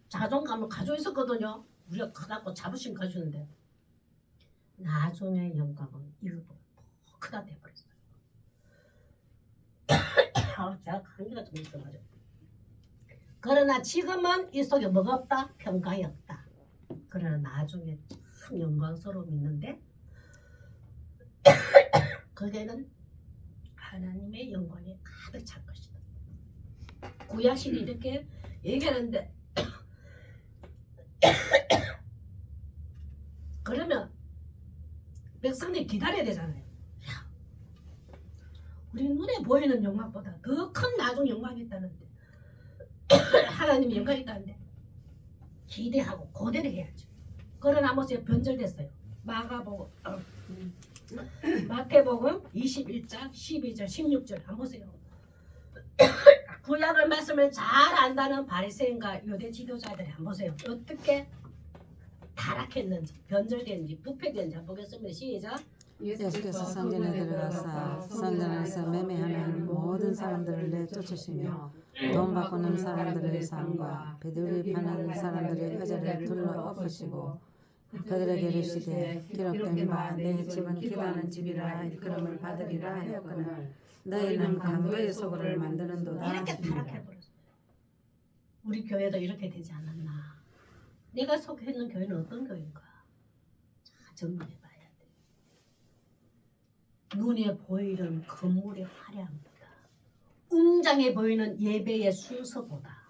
자존감을 가지고 있었거든요. 우리가 커갖고 자부심 가지는데 나중에 영광은 이것보다 더 크다 돼버렸어요. 제가 감기가 좀 있어가지고. 그러나 지금은 이 속에 뭐가 없다? 평강이 없다. 그러나 나중에 참 영광스러움이 있는데 거기에는 하나님의 영광이 가득 찰 것이다. 구약시대 이렇게 얘기하는데 그러면 백성들이 기다려야 되잖아요. 우리 눈에 보이는 영광보다 더 큰 나중 영광이 있다는데 하나님의 영광이 있다는데 기대하고 고대를 해야죠. 그러나 모습에 변절됐어요. 마태복음 21장 12절 16절 한번 보세요. 구약을 말씀을 잘 안다는 바리새인과 유대 지도자들이 한번 보세요. 어떻게 타락했는지 변절됐는지 부패됐는지 한번 보겠습니다. 시작. 예수께서 성전에 들어가사 성전에서 매매하는 모든 사람들을 내쫓으시며 돈 바꾸는 사람들의 삶과 비둘기 파는 사람들의 의자를 둘러 엎으시고 그들에게 이르시되 기록된 바 내 집은 기도하는 집이라 일컬음을 받으리라 하였거늘 너희는 강도의 소굴을 만드는도다. 이렇게 타락해버렸어요. 우리 교회도 이렇게 되지 않았나. 내가 속해 있는 교회는 어떤 교회인가 자 점검해봐야 돼. 눈에 보이는 건물의 화려함보다 웅장해 보이는 예배의 순서보다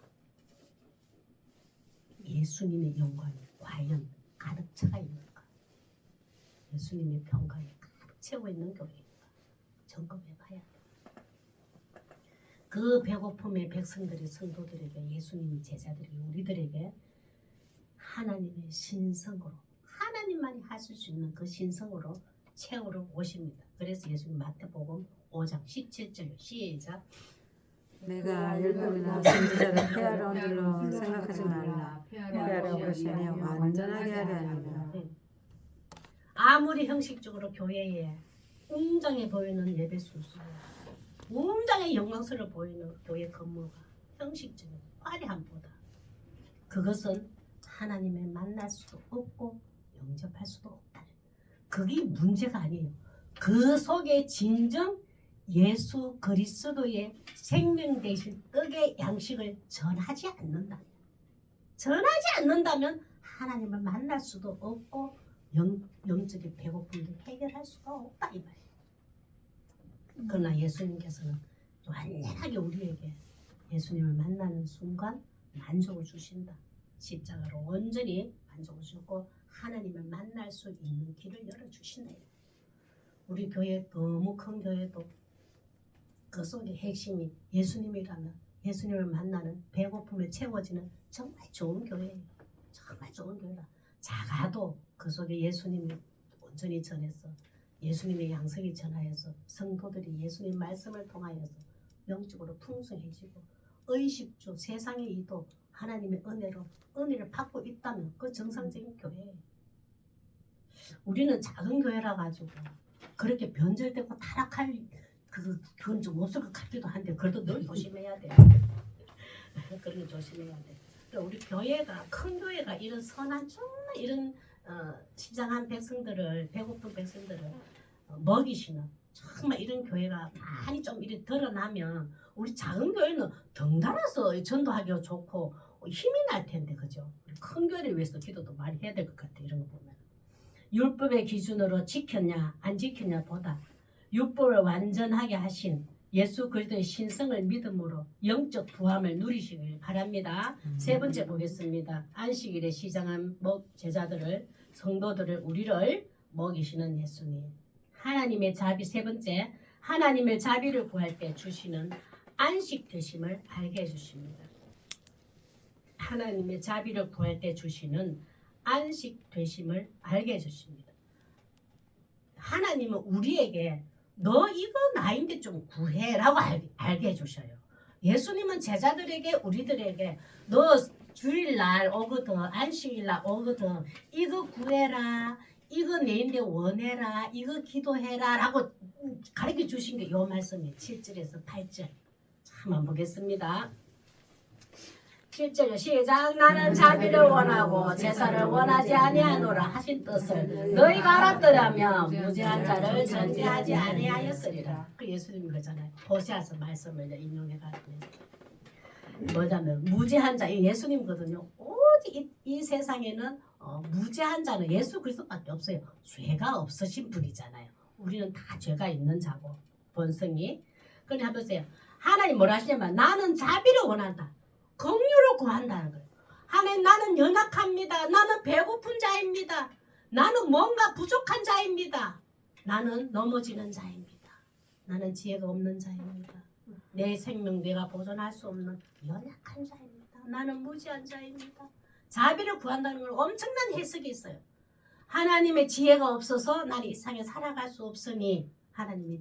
예수님의 영광이 과연 가득 차가 있는가? 예수님의 평강이 가득 채워 있는 교회인가? 점검해봐야 돼. 그 배고픔의 백성들이 성도들에게 예수님의 제자들이 우리들에게 하나님의 신성으로 하나님만이 하실 수 있는 그 신성으로 채우러 오십니다. 그래서 예수님 마태복음 5장 17절 시작. 내가 율법이나 선지자를 폐하러 온 줄로 생각하지 말라. 폐하러 온 것이 아니요 완전하게 하려 함이라. 아무리 형식적으로 교회에 웅장해 보이는 예배 순서 웅장해 영광스러워 보이는 교회 건물과 형식적인 화려함보다 그것은 하나님을 만날 수도 없고 영접할 수도 없다. 그게 문제가 아니에요. 그 속에 진정 예수 그리스도의 생명 대신 떡의 양식을 전하지 않는다면 하나님을 만날 수도 없고 영적인 배고픔을 해결할 수가 없다 이 말이에요. 그러나 예수님께서는 완전하게 우리에게 예수님을 만나는 순간 만족을 주신다. 십자가로 온전히 만족을 주고 하나님을 만날 수 있는 길을 열어주신다. 우리 교회 너무 큰 교회도 그 속의 핵심이 예수님이라면 예수님을 만나는 배고픔에 채워지는 정말 좋은 교회예요. 정말 좋은 교회다. 작아도 그 속에 예수님이 온전히 전해서 예수님의 양성이 전하여서 성도들이 예수님 말씀을 통하여서 영적으로 풍성해지고 의식주, 세상의 이도 하나님의 은혜로 은혜를 받고 있다면 그 정상적인 교회예요. 우리는 작은 교회라 가지고 그렇게 변절되고 타락할 그건 좀 없을 것 같기도 한데 그래도 늘 조심해야 돼요. 그런 거 조심해야 돼. 그러니까 우리 교회가 큰 교회가 이런 선한 정말 이런 시장한 백성들을 배고픈 백성들을 먹이시는 정말 이런 교회가 많이 좀 이렇게 드러나면 우리 작은 교회는 덩달아서 전도하기가 좋고 힘이 날 텐데 그죠? 큰 교회를 위해서 기도도 많이 해야 될 것 같아. 이런 거 보면 율법의 기준으로 지켰냐 안 지켰냐 보다 율법을 완전하게 하신 예수 그리스도의 신성을 믿음으로 영적 부함을 누리시길 바랍니다. 세 번째 보겠습니다. 안식일에 시장한 제자들을 성도들을 우리를 먹이시는 예수님. 하나님의 자비. 세 번째, 하나님의 자비를 구할 때 주시는 안식 되심을 알게 해주십니다. 하나님의 자비를 구할 때 주시는 안식 되심을 알게 해주십니다. 하나님은 우리에게 너 이거 나인데 좀 구해라고 알게 해주셔요. 예수님은 제자들에게 우리들에게 너 주일날 오거든 안식일날 오거든 이거 구해라 이거 내인데 원해라 이거 기도해라 라고 가르쳐 주신 게 요 말씀이에요. 7절에서 8절 한번 보겠습니다. 7절 시작. 나는 자비를 원하고 제사를 원하지 아니하노라 하신 뜻을 너희가 알았더라면 무죄한 자를 전제하지 아니하였으리라. 그 예수님이 그러잖아요. 호세아서 말씀을 인용해가지고 뭐냐면 무죄한 자 예수님거든요. 오직 이 세상에는 무죄한 자는 예수 그리스도밖에 없어요. 죄가 없으신 분이잖아요. 우리는 다 죄가 있는 자고 본성이. 그런데 한번 보세요. 하나님 뭐라 하시냐면 나는 자비를 원한다. 긍휼을 구한다는 거예요. 하나님 나는 연약합니다. 나는 배고픈 자입니다. 나는 뭔가 부족한 자입니다. 나는 넘어지는 자입니다. 나는 지혜가 없는 자입니다. 내 생명 내가 보존할 수 없는 연약한 자입니다. 나는 무지한 자입니다. 자비를 구한다는 건 엄청난 해석이 있어요. 하나님의 지혜가 없어서 나는 이 세상에 살아갈 수 없으니 하나님의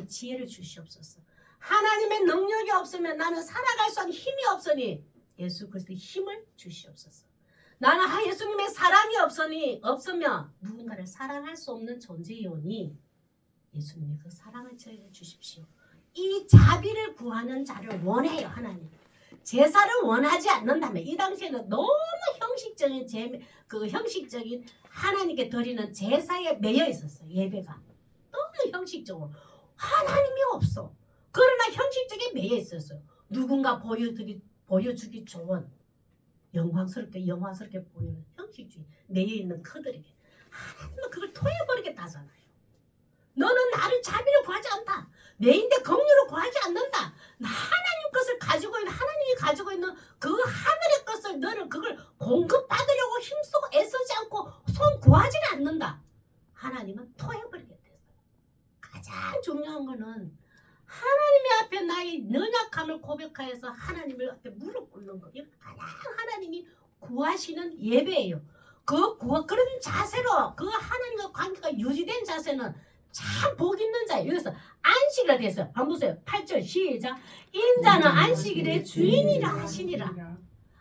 지혜를 주시옵소서. 하나님의 능력이 없으면 나는 살아갈 수 없는 힘이 없으니 예수 그리스도의 힘을 주시옵소서. 나는 예수님의 사랑이 없으면 누군가를 사랑할 수 없는 존재이오니 예수님의 그 사랑을 저에게 주십시오. 이 자비를 구하는 자를 원해요. 하나님. 제사를 원하지 않는다면 이 당시에는 너무 형식적인 하나님께 드리는 제사에 매여 있었어요. 예배가 너무 형식적으로 하나님이 없어. 그러나 형식적인 매여 있었어요. 누군가 보여주기 좋은 영광스럽게 보이는 형식주의 매여 있는 그들에게 하나님은 그걸 토해버리겠다잖아요. 너는 나를 자비를 구하지 않다. 내인데 긍휼을 구하지 않는다. 하나님이 가지고 있는 그 하늘의 것을 너는 그걸 공급받으려고 힘쓰고 애쓰지 않고 손 구하지는 않는다. 하나님은 토해버리겠다. 가장 중요한 거는 하나님의 앞에 나의 연약함을 고백하여서 하나님을 앞에 무릎 꿇는 거. 이거 가장 하나님이 구하시는 예배예요. 그런 자세로 그 하나님과 관계가 유지된 자세는 참 복 있는 자예요. 여기서 안식이라 되어 있어요. 한번 보세요. 8절 시작. 인자는 안식일의 주인이라 하시니라.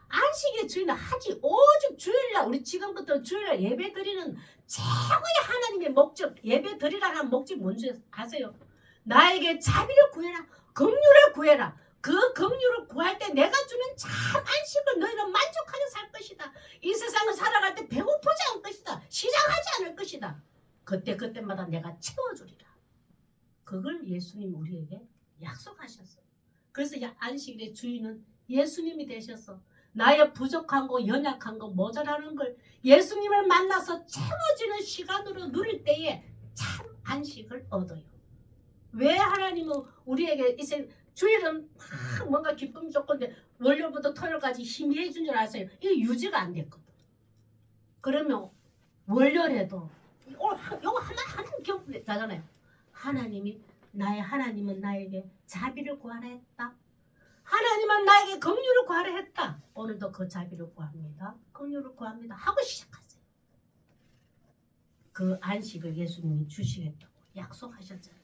안식일의 주인은 하지. 오직 주일날 우리 지금부터 주일날 예배 드리는 최고의 하나님의 목적 예배 드리라는 목적이 뭔지 아세요? 나에게 자비를 구해라. 긍휼을 구해라. 그 긍휼을 구할 때 내가 주는 참 안식을 너희는 만족하게 살 것이다. 이 세상을 살아갈 때 배고프지 않을 것이다. 시장하지 않을 것이다. 그때마다 내가 채워주리라. 그걸 예수님 우리에게 약속하셨어요. 그래서 안식일의 주인은 예수님이 되셔서 나의 부족한 거 연약한 거 모자라는 걸 예수님을 만나서 채워지는 시간으로 누릴 때에 참 안식을 얻어요. 왜 하나님은 우리에게 이제 주일은 뭔가 기쁨이 좋건데 월요일부터 토요일까지 힘이 해준 줄 아세요? 이게 유지가 안 됐거든. 그러면 월요일에도 이거 하나님 기억나잖아요. 하나님은 나에게 자비를 구하라 했다. 하나님은 나에게 긍휼을 구하라 했다. 오늘도 그 자비를 구합니다. 긍휼을 구합니다. 하고 시작하세요. 그 안식을 예수님이 주시겠다고 약속하셨잖아요.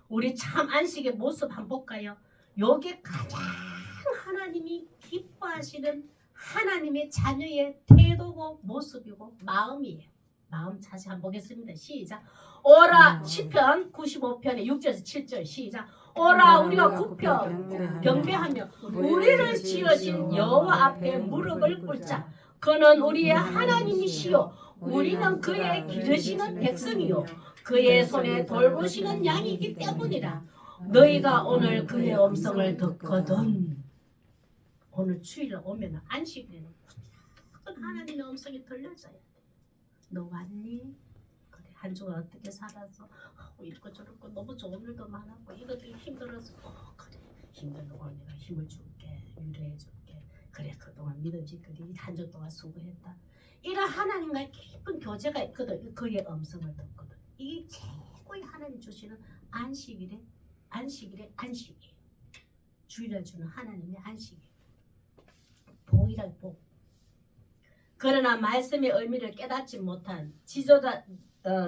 우리 참 안식의 모습 한번 볼까요? 요게 가장 하나님이 기뻐하시는 하나님의 자녀의 태도고 모습이고 마음이에요. 마음 다시 한번 보겠습니다. 시작. 오라 시편 95편의 6절에서 7절 시작. 오라 우리가 굽혀 경배하며 우리를 지으신 여호와 앞에 무릎을 꿇자. 그는 우리의 하나님이시요 우리는 그의 기르시는 백성이요 그의 손에 돌보시는 양이기 때문이라. 너희가 오늘 그의 음성을 듣거든. 오늘 주일날 오면 안식일에는 무조건 하나님의 음성이 들려져야 돼. 너 왔니? 그래, 한 주간 어떻게 살아서 이렇고 저렇고 너무 좋은 일도 많았고 이것도 힘들어서 그래 힘들어 오늘 내가 힘을 줄게 위로해 줄게. 그래 그동안 믿어지거든 한 주 동안 수고했다. 이런 하나님과의 깊은 교제가 있거든. 그의 음성을 듣거든. 이게 최고의 하나님 주시는 안식일의 안식이에요. 주일날 주는 하나님의 안식이에요. 복이랄 복. 그러나 말씀의 의미를 깨닫지 못한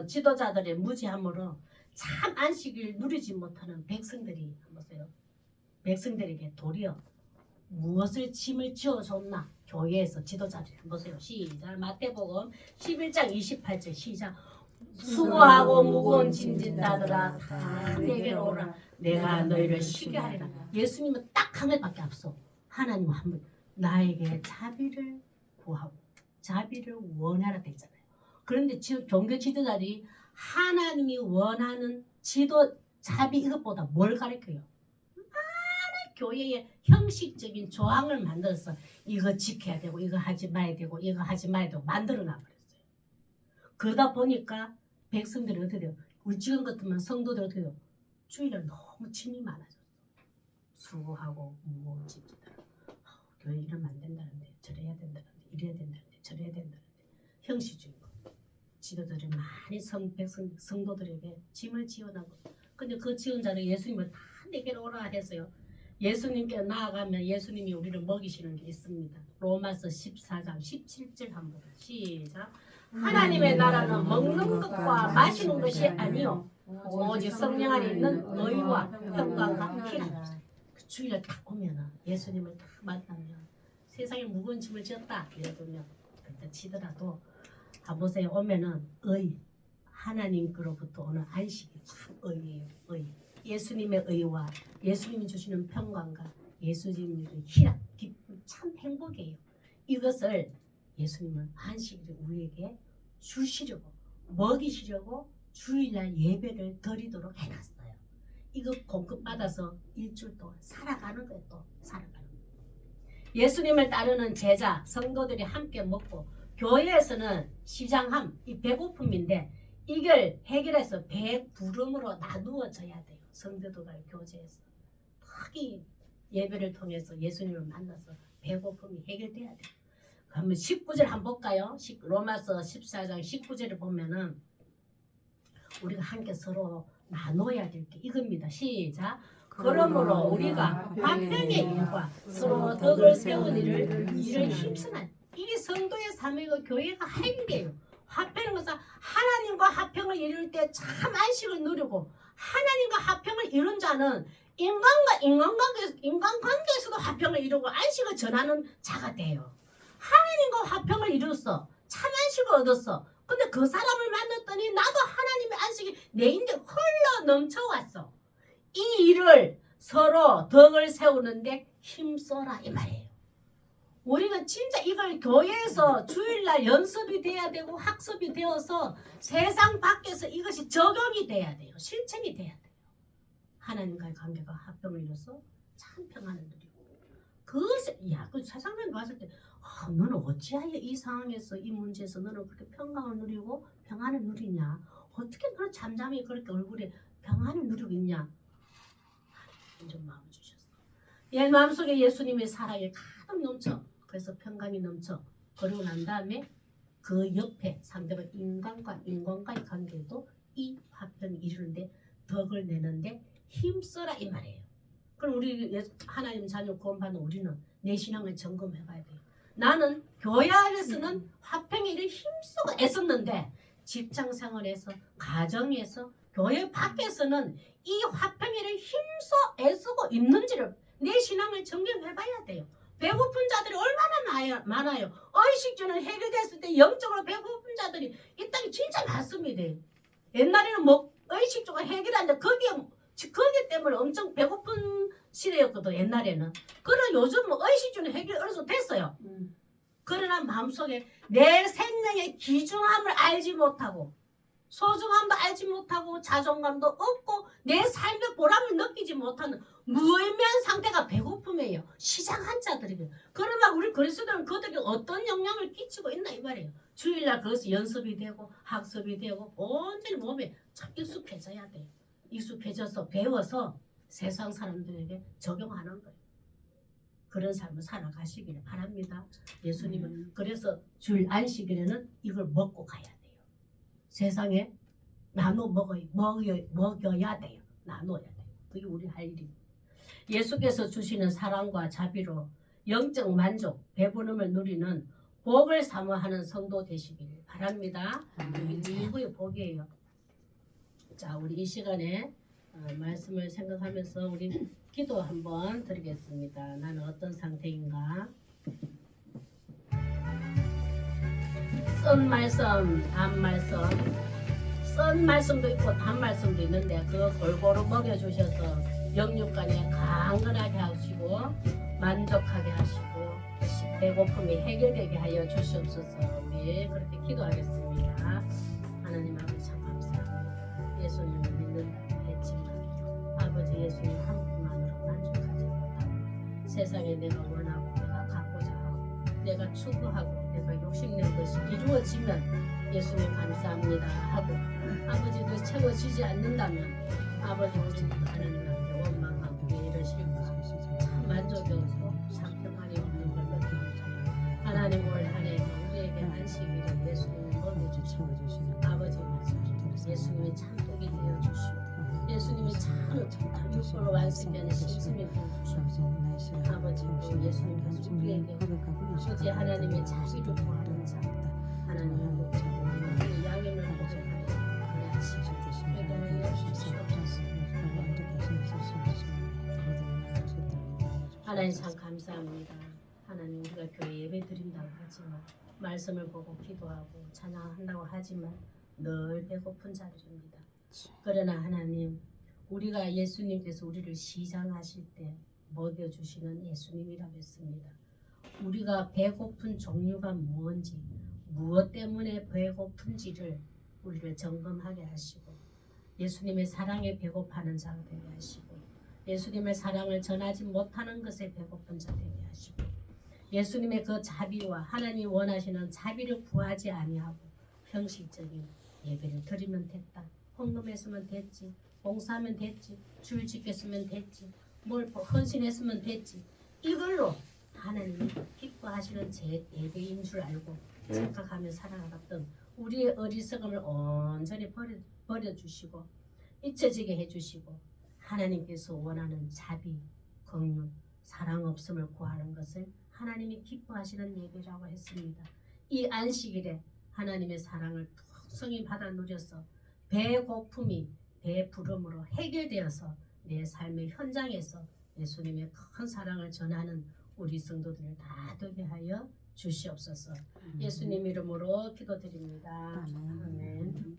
지도자들의 무지함으로 참 안식을 누리지 못하는 백성들이 보세요. 백성들에게 도리어 무엇을 짐을 지어줬나? 교회에서 지도자들이 보세요. 시작. 마태복음 11장 28절 시작. 수고하고 무거운 짐진다더라 다 내게로 오라. 내가 너희를 쉬게 하리라. 예수님은 딱 한 가지밖에 없어. 하나님은 한 분. 나에게 자비를 구하고 자비를 원하라 되잖아요. 그런데 지금 종교 지도자들이 하나님이 원하는 지도 자비 이것보다 뭘 가르쳐요? 많은 교회의 형식적인 조항을 만들어서 이거 지켜야 되고 이거 하지 말아야 되고 이거 하지 말아야 되고 만들어놔 버렸어요. 그러다 보니까 백성들이 어떻게 돼요? 우리 지금 같으면 성도들 어떻게 돼요? 주일에 너무 짐이 많아졌어. 수고하고 무거운 짐이다. 교회 이러면 안 된다는데 저래야 된다는데 이래야 된다는데 저래야 된다는데 형식주의 지도자들이 많이 성도들에게 짐을 지어나고 근데 그 지은 자를 예수님은 다 내게로 오라 했어요. 예수님께 나아가면 예수님이 우리를 먹이시는 게 있습니다. 로마서 14장 17절 한번 시작. 하나님의 나라는 먹는 것과 마시는 것이 아니요 오직 성령 안에 있는 의와 평강과 희락. 주일에 딱 오면 예수님을 딱 만나면 세상에 무거운 짐을 지었다 이러면 그때 치더라도 보세요. 오면은 의 하나님께로부터 오는 안식이 참 의예요. 의 예수님의 의와 예수님이 주시는 평강과 예수님의 희락 기쁨 참 행복이에요. 이것을 예수님은 안식일을 우리에게 주시려고 먹이시려고 주일날 예배를 드리도록 해놨어요. 이거 공급받아서 일주일 동안 살아가는 거예요. 또 살아가는 거예요. 예수님을 따르는 제자 성도들이 함께 먹고 교회에서는 시장함 이 배고픔인데 이걸 해결해서 배부름으로 나누어져야 돼요. 성도들과의 교제에서 특히 예배를 통해서 예수님을 만나서 배고픔이 해결돼야 돼요. 그러면 19절 한번 볼까요? 로마서 14장 19절을 보면은 우리가 함께 서로 나눠야 될 게 이겁니다. 시작. 그러므로 우리가 화평의 일과 서로 덕을 세운 일을 힘쓰나 이게 성도의 삶이고 교회가 할 일이에요. 화평인 것은 하나님과 화평을 이룰 때 참 안식을 누리고 하나님과 화평을 이룬 자는 인간관계에서도 화평을 이루고 안식을 전하는 자가 돼요. 하나님과 화평을 이뤘어. 참 안식을 얻었어. 근데 그 사람을 만났더니 나도 하나님의 안식이 내 인데 흘러 넘쳐왔어. 이 일을 서로 덕을 세우는데 힘써라 이 말이에요. 우리는 진짜 이걸 교회에서 주일날 연습이 돼야 되고 학습이 되어서 세상 밖에서 이것이 적용이 돼야 돼요. 실천이 돼야 돼요. 하나님과의 관계가 화평을 이뤄서 참 평안을 누리고 그 세상에 봤을 때 너는 어찌하여 이 상황에서 이 문제에서 너는 그렇게 평강을 누리고 평안을 누리냐? 어떻게 너는 잠잠히 그렇게 얼굴에 평안을 누리고 있냐? 좀 마음 주셨어. 얘 마음속에 예수님의 사랑이 가득 넘쳐. 그래서 평강이 넘쳐. 그러고 난 다음에 그 옆에 상대방 인간과의 관계도 이 화평이 이루는데 덕을 내는데 힘써라 이 말이에요. 그럼 우리 하나님 자녀 구원받는 우리는 내 신앙을 점검해봐야 돼요. 나는 교회 안에서는 화평의 일을 힘쓰고 애썼는데 직장생활에서 가정에서 교회 밖에서는 이 화평회를 힘써 애쓰고 있는지를 내 신앙을 점검해봐야 돼요. 배고픈 자들이 얼마나 많아요. 의식주는 해결됐을 때 영적으로 배고픈 자들이 이 땅에 진짜 많습니다. 옛날에는 뭐 의식주가 해결하는데 거기 때문에 엄청 배고픈 시대였거든 옛날에는. 그러나 요즘 뭐 의식주는 해결 어느 정도 됐어요. 그러나 마음속에 내 생명의 귀중함을 알지 못하고 소중함도 알지 못하고 자존감도 없고 내 삶의 보람을 느끼지 못하는 무의미한 상태가 배고픔이에요. 시장한 자들이에요. 그러면 우리 그리스도는 그들이 어떤 영향을 끼치고 있나 이 말이에요. 주일날 그것이 연습이 되고 학습이 되고 온전히 몸에 참 익숙해져야 돼요. 익숙해져서 배워서 세상 사람들에게 적용하는 거예요. 그런 삶을 살아가시기를 바랍니다. 예수님은 그래서 주일 안식일에는 이걸 먹고 가야 돼요. 세상에 나눠 먹여야 돼요. 나눠야 돼요. 그게 우리 할 일입니다. 예수께서 주시는 사랑과 자비로 영적 만족, 배부름을 누리는 복을 사모하는 성도 되시기를 바랍니다. 이게 최고의 복이에요. 자, 우리 이 시간에 말씀을 생각하면서 우리 기도 한번 드리겠습니다. 나는 어떤 상태인가? 쓴 말씀, 단 말씀, 쓴 말씀도 있고 단 말씀도 있는데 그 골고루 먹여주셔서 영육간에 강건하게 하시고 만족하게 하시고 배고픔이 해결되게 하여 주시옵소서. 우리 그렇게 기도하겠습니다. 하나님 아버지 참 감사합니다. 예수님을 믿는다고 했지만 아버지 예수님 한 분만으로 만족하지 못하고 세상에 내가 원하고 내가 갖고자 하고 내가 추구하고 내가 욕심낸 것이 이루어지면 예수님 감사합니다 하고 아버지 그 채워지지 않는다면 아버지 우리는 하나님 앞에 원망하고 왜 이러실까 참 만족이 없고 참 평안이 없는 걸 느끼고 하나님 올 한해 우리에게 안식일에 예수님을 먹여주시고 아버지 말씀 예수님이 참독이 되어주시고 예수님이 참 육으로 완성되는 신심이 되어주시고 아버지 또 예수님께서 우리에게 아버지 하나님의 자비를 구하는 자 하나님 우리 양임을 보존하여 그래하시고 하나님 참 감사합니다. 하나님 우리가 교회 예배 드린다고 하지만 말씀을 보고 기도하고 찬양한다고 하지만 늘 배고픈 자들입니다. 그러나 하나님 우리가 예수님께서 우리를 시장하실 때 먹여주시는 예수님이라 믿습니다. 우리가 배고픈 종류가 무엇인지 무엇 때문에 배고픈지를 우리를 점검하게 하시고 예수님의 사랑에 배고파하는 자가 되게 하시고 예수님의 사랑을 전하지 못하는 것에 배고픈 자 되게 하시고 예수님의 그 자비와 하나님이 원하시는 자비를 구하지 아니하고 형식적인 예배를 드리면 됐다. 헌금했으면 됐지. 봉사하면 됐지. 주일 지켰으면 됐지. 뭘 헌신했으면 됐지. 이걸로 하나님이 기뻐하시는 제 예배인 줄 알고 착각하며 살아갔던 우리의 어리석음을 온전히 버려주시고 잊혀지게 해주시고 하나님께서 원하는 자비, 긍휼, 사랑 없음을 구하는 것을 하나님이 기뻐하시는 예배라고 했습니다. 이 안식일에 하나님의 사랑을 풍성히 받아 누려서 배고픔이 배부름으로 해결되어서 내 삶의 현장에서 예수님의 큰 사랑을 전하는 우리 성도들을 다 되게 하여 주시옵소서. 예수님 이름으로 기도드립니다. 아멘.